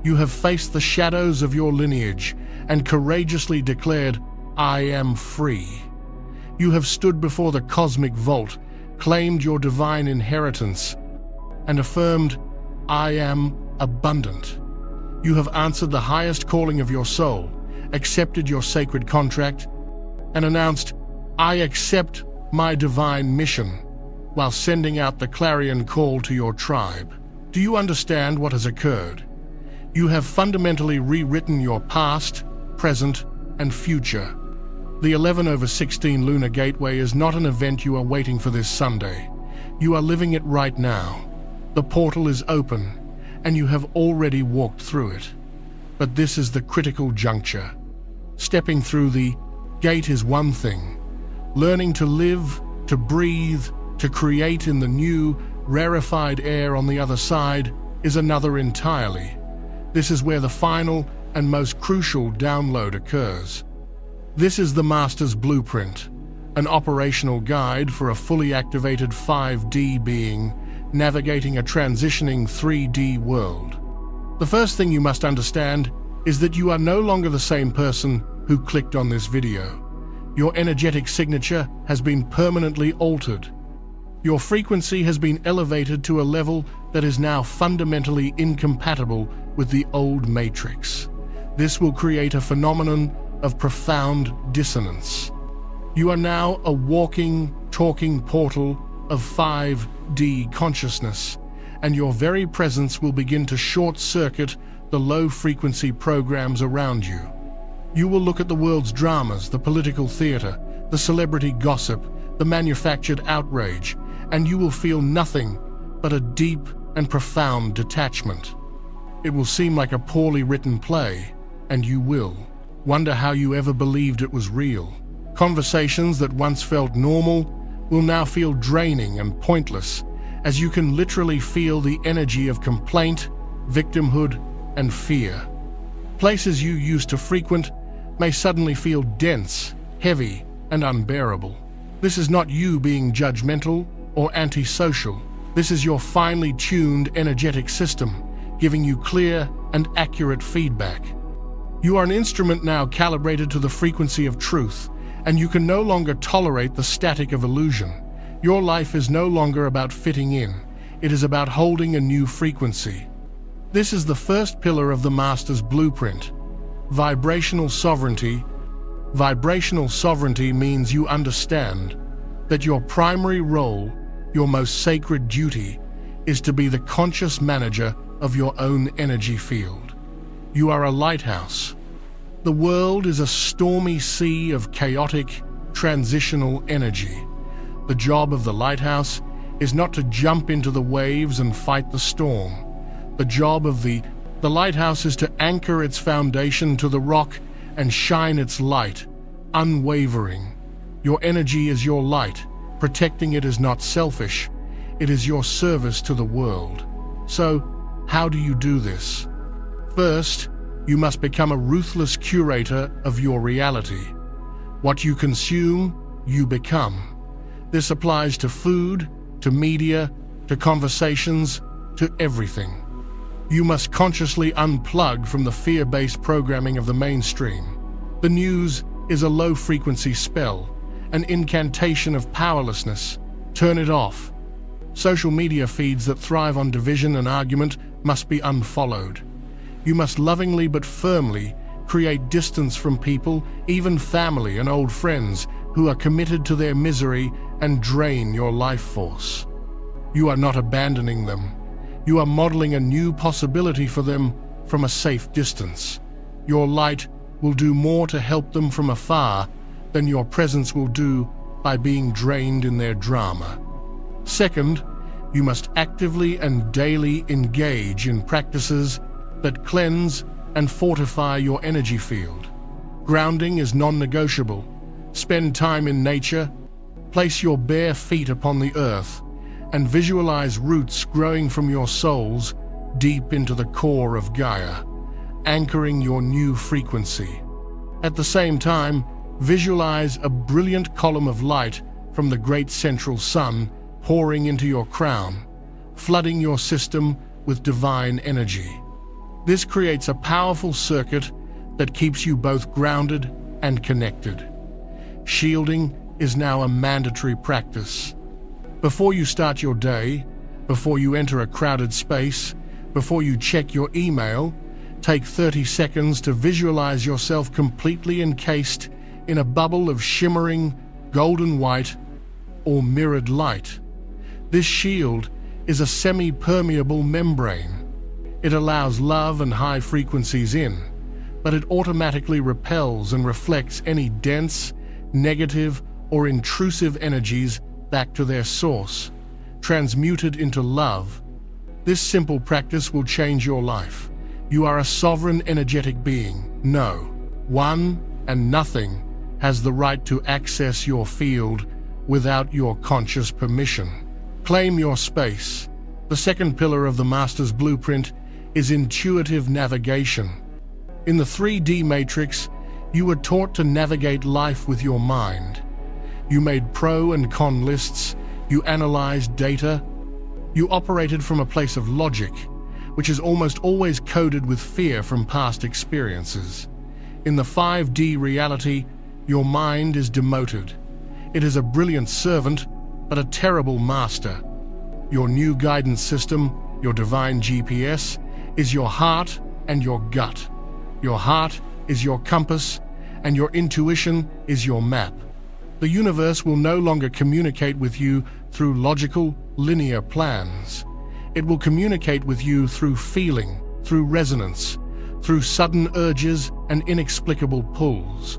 Speaker 1: You have faced the shadows of your lineage and courageously declared, "I am free." You have stood before the cosmic vault, claimed your divine inheritance, and affirmed, "I am abundant." You have answered the highest calling of your soul, accepted your sacred contract, and announced, "I accept my divine mission," while sending out the clarion call to your tribe. Do you understand what has occurred? You have fundamentally rewritten your past, present, and future. The 11/16 Lunar Gateway is not an event you are waiting for this Sunday. You are living it right now. The portal is open, and you have already walked through it. But this is the critical juncture. Stepping through the gate is one thing. Learning to live, to breathe, to create in the new, rarefied air on the other side is another entirely. This is where the final and most crucial download occurs. This is the Master's blueprint, an operational guide for a fully activated 5D being navigating a transitioning 3D world. The first thing you must understand is that you are no longer the same person who clicked on this video. Your energetic signature has been permanently altered. Your frequency has been elevated to a level that is now fundamentally incompatible with the old matrix. This will create a phenomenon of profound dissonance. You are now a walking, talking portal of 5D consciousness, and your very presence will begin to short-circuit the low-frequency programs around you. You will look at the world's dramas, the political theater, the celebrity gossip, the manufactured outrage, and you will feel nothing but a deep and profound detachment. It will seem like a poorly written play, and you will wonder how you ever believed it was real. Conversations that once felt normal will now feel draining and pointless, as you can literally feel the energy of complaint, victimhood, and fear. Places you used to frequent may suddenly feel dense, heavy, and unbearable. This is not you being judgmental or antisocial. This is your finely tuned energetic system, giving you clear and accurate feedback. You are an instrument now calibrated to the frequency of truth, and you can no longer tolerate the static of illusion. Your life is no longer about fitting in. It is about holding a new frequency. This is the first pillar of the Master's blueprint. Vibrational sovereignty. Vibrational sovereignty means you understand that your primary role, your most sacred duty, is to be the conscious manager of your own energy field. You are a lighthouse. The world is a stormy sea of chaotic, transitional energy. The job of the lighthouse is not to jump into the waves and fight the storm. The job of the lighthouse is to anchor its foundation to the rock and shine its light, unwavering. Your energy is your light. Protecting it is not selfish. It is your service to the world. So, how do you do this? First, you must become a ruthless curator of your reality. What you consume, you become. This applies to food, to media, to conversations, to everything. You must consciously unplug from the fear-based programming of the mainstream. The news is a low-frequency spell, an incantation of powerlessness. Turn it off. Social media feeds that thrive on division and argument must be unfollowed. You must lovingly but firmly create distance from people, even family and old friends, who are committed to their misery and drain your life force. You are not abandoning them. You are modeling a new possibility for them from a safe distance. Your light will do more to help them from afar than your presence will do by being drained in their drama. Second, you must actively and daily engage in practices that cleanse and fortify your energy field. Grounding is non-negotiable. Spend time in nature, place your bare feet upon the earth, and visualize roots growing from your souls deep into the core of Gaia, anchoring your new frequency. At the same time, visualize a brilliant column of light from the great central sun pouring into your crown, flooding your system with divine energy. This creates a powerful circuit that keeps you both grounded and connected. Shielding is now a mandatory practice. Before you start your day, before you enter a crowded space, before you check your email, take 30 seconds to visualize yourself completely encased in a bubble of shimmering, golden white, or mirrored light. This shield is a semi-permeable membrane. It allows love and high frequencies in, but it automatically repels and reflects any dense, negative, or intrusive energies back to their source, transmuted into love. This simple practice will change your life. You are a sovereign energetic being. No one and nothing has the right to access your field without your conscious permission. Claim your space. The second pillar of the Master's blueprint is intuitive navigation. In the 3D matrix, you were taught to navigate life with your mind. You made pro and con lists, you analyzed data, you operated from a place of logic, which is almost always coded with fear from past experiences. In the 5D reality, your mind is demoted. It is a brilliant servant, but a terrible master. Your new guidance system, your divine GPS, is your heart and your gut. Your heart is your compass, and your intuition is your map. The universe will no longer communicate with you through logical, linear plans. It will communicate with you through feeling, through resonance, through sudden urges and inexplicable pulls.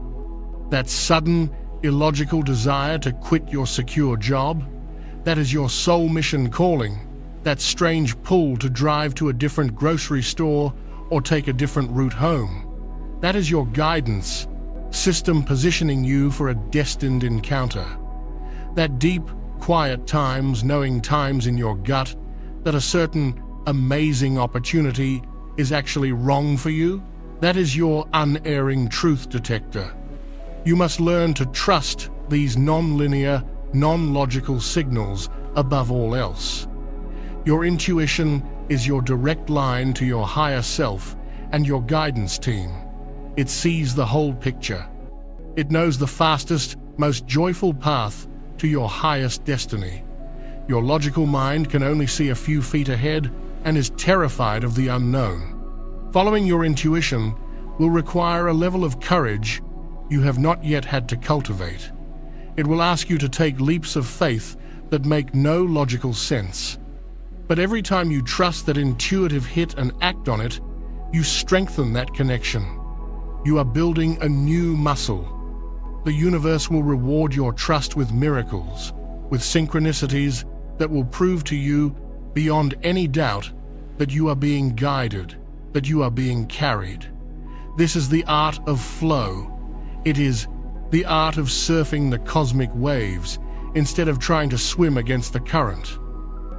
Speaker 1: That sudden, illogical desire to quit your secure job, that is your soul mission calling. That strange pull to drive to a different grocery store or take a different route home. That is your guidance system positioning you for a destined encounter. That deep, quiet times, knowing times in your gut that a certain amazing opportunity is actually wrong for you, that is your unerring truth detector. You must learn to trust these non-linear, non-logical signals above all else. Your intuition is your direct line to your higher self and your guidance team. It sees the whole picture. It knows the fastest, most joyful path to your highest destiny. Your logical mind can only see a few feet ahead and is terrified of the unknown. Following your intuition will require a level of courage you have not yet had to cultivate. It will ask you to take leaps of faith that make no logical sense. But every time you trust that intuitive hit and act on it, you strengthen that connection. You are building a new muscle. The universe will reward your trust with miracles, with synchronicities that will prove to you, beyond any doubt, that you are being guided, that you are being carried. This is the art of flow. It is the art of surfing the cosmic waves instead of trying to swim against the current.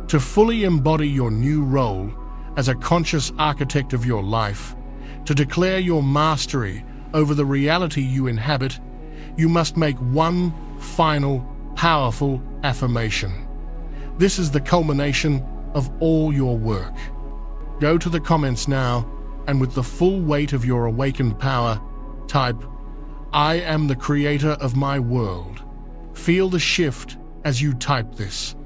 Speaker 1: To fully embody your new role as a conscious architect of your life, to declare your mastery over the reality you inhabit, you must make one final, powerful affirmation. This is the culmination of all your work. Go to the comments now, and with the full weight of your awakened power, type, "I am the creator of my world." Feel the shift as you type this.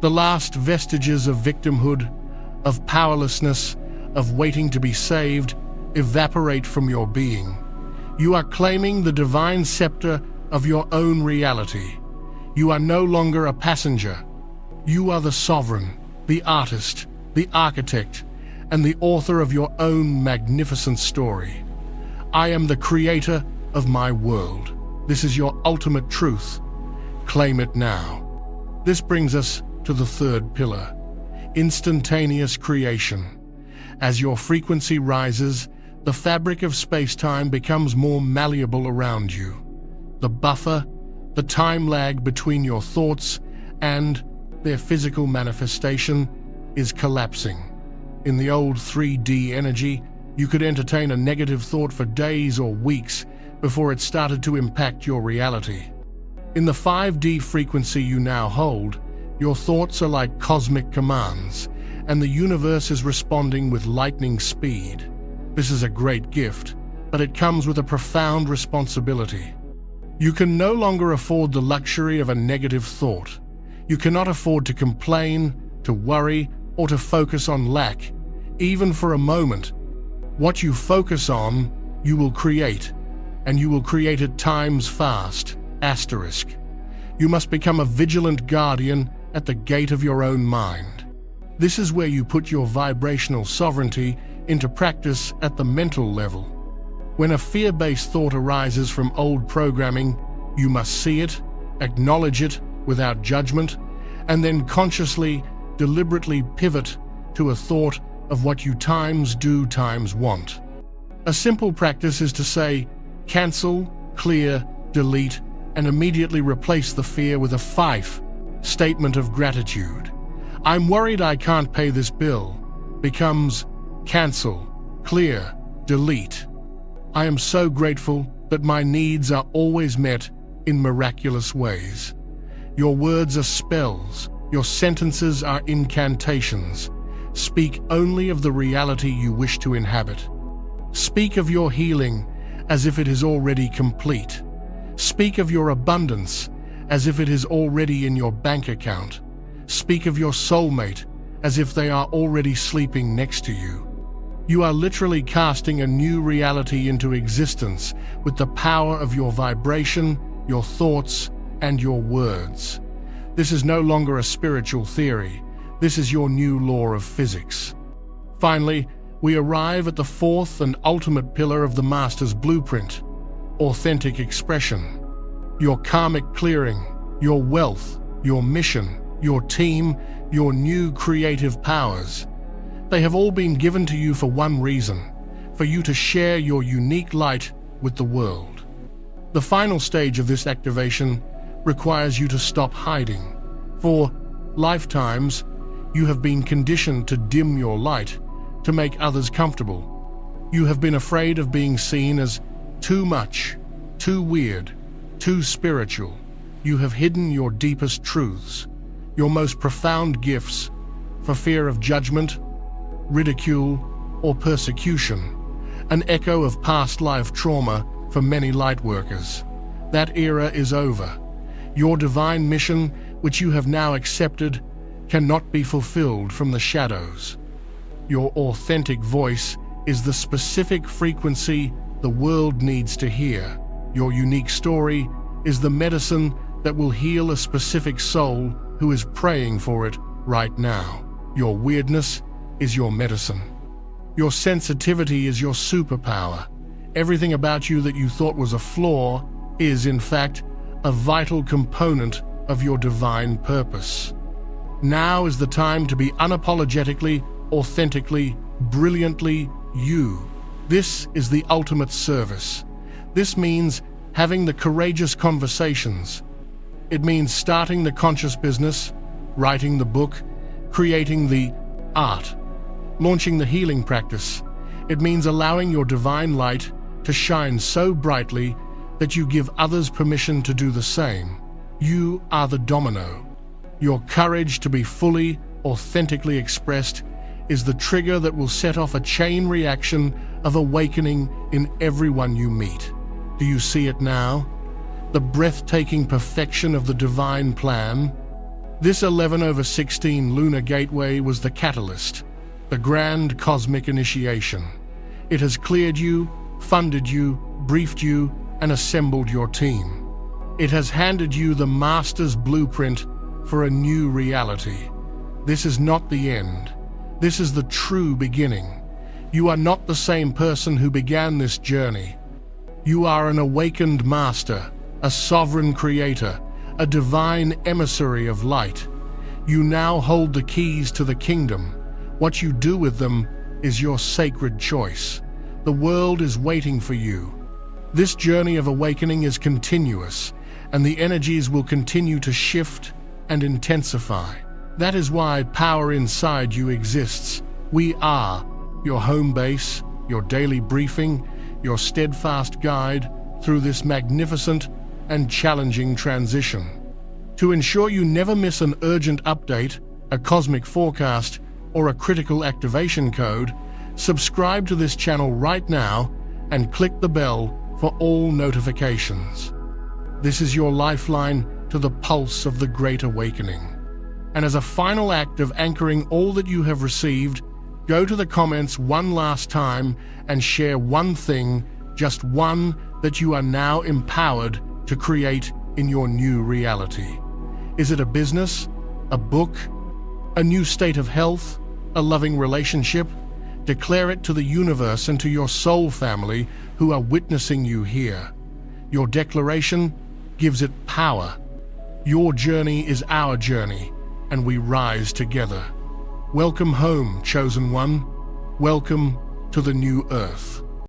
Speaker 1: The last vestiges of victimhood, of powerlessness, of waiting to be saved, evaporate from your being. You are claiming the divine scepter of your own reality. You are no longer a passenger. You are the sovereign, the artist, the architect, and the author of your own magnificent story. I am the creator of my world. This is your ultimate truth. Claim it now. This brings us to the third pillar, instantaneous creation. As your frequency rises, the fabric of space-time becomes more malleable around you. The buffer, the time lag between your thoughts and their physical manifestation, is collapsing. In the old 3D energy, you could entertain a negative thought for days or weeks before it started to impact your reality. In the 5D frequency you now hold, your thoughts are like cosmic commands, and the universe is responding with lightning speed. This is a great gift, but it comes with a profound responsibility. You can no longer afford the luxury of a negative thought. You cannot afford to complain, to worry, or to focus on lack, even for a moment. What you focus on, you will create, and you will create at times fast. Asterisk. You must become a vigilant guardian at the gate of your own mind. This is where you put your vibrational sovereignty into practice at the mental level. When a fear-based thought arises from old programming, you must see it, acknowledge it without judgment, and then consciously, deliberately pivot to a thought of what you times do times want. A simple practice is to say, cancel, clear, delete, and immediately replace the fear with a five statement of gratitude. I'm worried I can't pay this bill becomes cancel, clear, delete. I am so grateful that my needs are always met in miraculous ways. Your words are spells, your sentences are incantations. Speak only of the reality you wish to inhabit. Speak of your healing as if it is already complete. Speak of your abundance as if it is already in your bank account. Speak of your soulmate as if they are already sleeping next to you. You are literally casting a new reality into existence with the power of your vibration, your thoughts, and your words. This is no longer a spiritual theory. This is your new law of physics. Finally, we arrive at the fourth and ultimate pillar of the Master's blueprint: authentic expression. Your karmic clearing, your wealth, your mission, your team, your new creative powers. They have all been given to you for one reason: for you to share your unique light with the world. The final stage of this activation requires you to stop hiding. For lifetimes, you have been conditioned to dim your light, to make others comfortable. You have been afraid of being seen as too much, too weird, too spiritual. You have hidden your deepest truths, your most profound gifts, for fear of judgment, ridicule, or persecution, an echo of past life trauma for many lightworkers. That era is over. Your divine mission, which you have now accepted, cannot be fulfilled from the shadows. Your authentic voice is the specific frequency the world needs to hear. Your unique story is the medicine that will heal a specific soul who is praying for it right now. Your weirdness is your medicine. Your sensitivity is your superpower. Everything about you that you thought was a flaw is, in fact, a vital component of your divine purpose. Now is the time to be unapologetically, authentically, brilliantly you. This is the ultimate service. This means having the courageous conversations. It means starting the conscious business, writing the book, creating the art, launching the healing practice. It means allowing your divine light to shine so brightly that you give others permission to do the same. You are the domino. Your courage to be fully, authentically expressed is the trigger that will set off a chain reaction of awakening in everyone you meet. Do you see it now? The breathtaking perfection of the divine plan. This 11/16 Lunar Gateway was the catalyst, the grand cosmic initiation. It has cleared you, funded you, briefed you, and assembled your team. It has handed you the Master's blueprint for a new reality. This is not the end. This is the true beginning. You are not the same person who began this journey. You are an awakened master, a sovereign creator, a divine emissary of light. You now hold the keys to the kingdom. What you do with them is your sacred choice. The world is waiting for you. This journey of awakening is continuous, and the energies will continue to shift and intensify. That is why power inside you exists. We are your home base, your daily briefing, your steadfast guide through this magnificent and challenging transition. To ensure you never miss an urgent update, a cosmic forecast, or a critical activation code, subscribe to this channel right now and click the bell for all notifications. This is your lifeline to the pulse of the Great Awakening. And as a final act of anchoring all that you have received, go to the comments one last time and share one thing, just one, that you are now empowered to create in your new reality. Is it a business, a book, a new state of health, a loving relationship? Declare it to the universe and to your soul family who are witnessing you here. Your declaration gives it power. Your journey is our journey, and we rise together. Welcome home, chosen one. Welcome to the new earth.